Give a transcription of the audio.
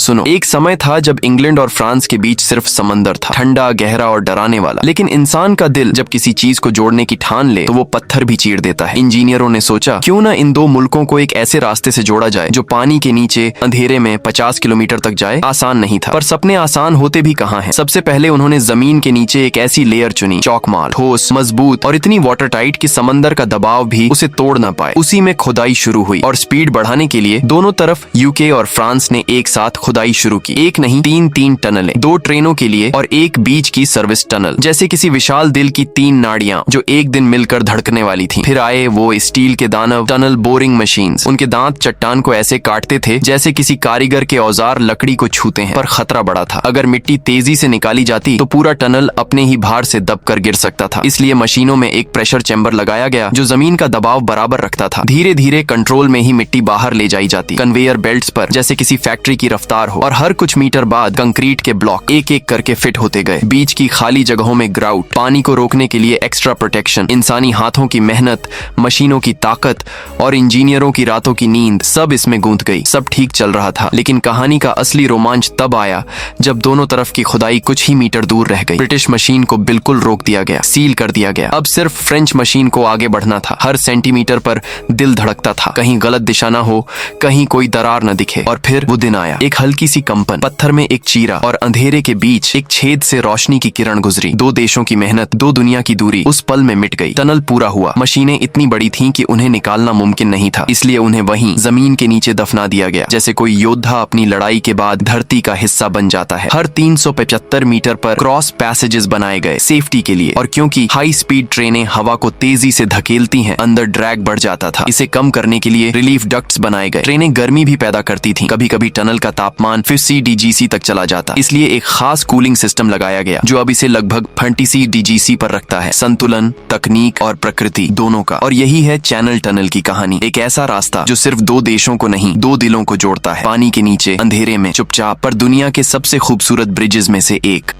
सुनो, एक समय था जब इंग्लैंड और फ्रांस के बीच सिर्फ समंदर था, ठंडा, गहरा और डराने वाला। लेकिन इंसान का दिल जब किसी चीज को जोड़ने की ठान ले तो वो पत्थर भी चीर देता है। इंजीनियरों ने सोचा क्यों ना इन दो मुल्कों को एक ऐसे रास्ते से जोड़ा जाए जो पानी के नीचे अंधेरे में 50 किलोमीटर तक जाए। आसान नहीं था, पर सपने आसान होते भी कहाँ हैं। सबसे पहले उन्होंने जमीन के नीचे एक ऐसी लेयर चुनी, चौकमाल, ठोस, मजबूत और इतनी वाटर टाइट कि समंदर का दबाव भी उसे तोड़ ना पाए। उसी में खुदाई शुरू हुई और स्पीड बढ़ाने के लिए दोनों तरफ यूके और फ्रांस ने एक साथ खुदाई शुरू की। एक नहीं, तीन टनलें, 2 ट्रेनों के लिए और एक बीच की सर्विस टनल, जैसे किसी विशाल दिल की 3 नाड़ियां जो एक दिन मिलकर धड़कने वाली थी। फिर आए वो स्टील के दानव, टनल बोरिंग मशीन्स। उनके दांत चट्टान को ऐसे काटते थे जैसे किसी कारीगर के औजार लकड़ी को छूते हैं। पर खतरा बड़ा था, अगर मिट्टी तेजी से निकाली जाती तो पूरा टनल अपने ही भार से दबकर गिर सकता था। इसलिए मशीनों में एक प्रेशर चैम्बर लगाया गया जो जमीन का दबाव बराबर रखता था। धीरे धीरे कंट्रोल में ही मिट्टी बाहर ले जाई जाती, कन्वेयर बेल्ट्स पर, जैसे किसी फैक्ट्री की रफ्तार हो। और हर कुछ मीटर बाद कंक्रीट के ब्लॉक एक एक करके फिट होते गए। बीच की खाली जगहों में ग्राउट, पानी को रोकने के लिए एक्स्ट्रा प्रोटेक्शन। इंसानी हाथों की मेहनत, मशीनों की ताकत और इंजीनियरों की रातों की नींद, सब इसमें गूंथ गई। सब ठीक चल रहा था, लेकिन कहानी का असली रोमांच तब आया जब दोनों तरफ की खुदाई कुछ ही मीटर दूर रह गई। ब्रिटिश मशीन को बिल्कुल रोक दिया गया, सील कर दिया गया। अब सिर्फ फ्रेंच मशीन को आगे बढ़ना था। हर सेंटीमीटर पर दिल धड़कता था, कहीं गलत दिशा ना हो, कहीं कोई दरार न दिखे। और फिर वो दिन आया, एक हल्की सी कंपन, पत्थर में एक चीरा और अंधेरे के बीच एक छेद से रोशनी की किरण गुजरी। 2 देशों की मेहनत, 2 दुनिया की दूरी उस पल में मिट गई। टनल पूरा हुआ। मशीनें इतनी बड़ी थीं कि उन्हें निकालना मुमकिन नहीं था, इसलिए उन्हें वहीं जमीन के नीचे दफना दिया गया, जैसे कोई योद्धा अपनी लड़ाई के बाद धरती का हिस्सा बन जाता है। हर 375 मीटर पर क्रॉस पैसेजेस बनाए गए सेफ्टी के लिए, और क्योंकि हाई स्पीड ट्रेनें हवा को तेजी से धकेलती हैं, अंदर ड्रैग बढ़ जाता था। इसे कम करने के लिए रिलीफ डक्ट्स बनाए गए। ट्रेनें गर्मी भी पैदा करती थीं। कभी कभी टनल का तापमान 50 DGC तक चला जाता, इसलिए एक खास कूलिंग सिस्टम लगाया गया जो अब इसे लगभग 20 DGC पर रखता है। संतुलन, तकनीक और प्रकृति दोनों का। और यही है चैनल टनल की कहानी, एक ऐसा रास्ता जो सिर्फ 2 देशों को नहीं, 2 दिलों को जोड़ता है। पानी के नीचे, अंधेरे में, चुपचाप, पर दुनिया के सबसे खूबसूरत ब्रिजेस में से एक।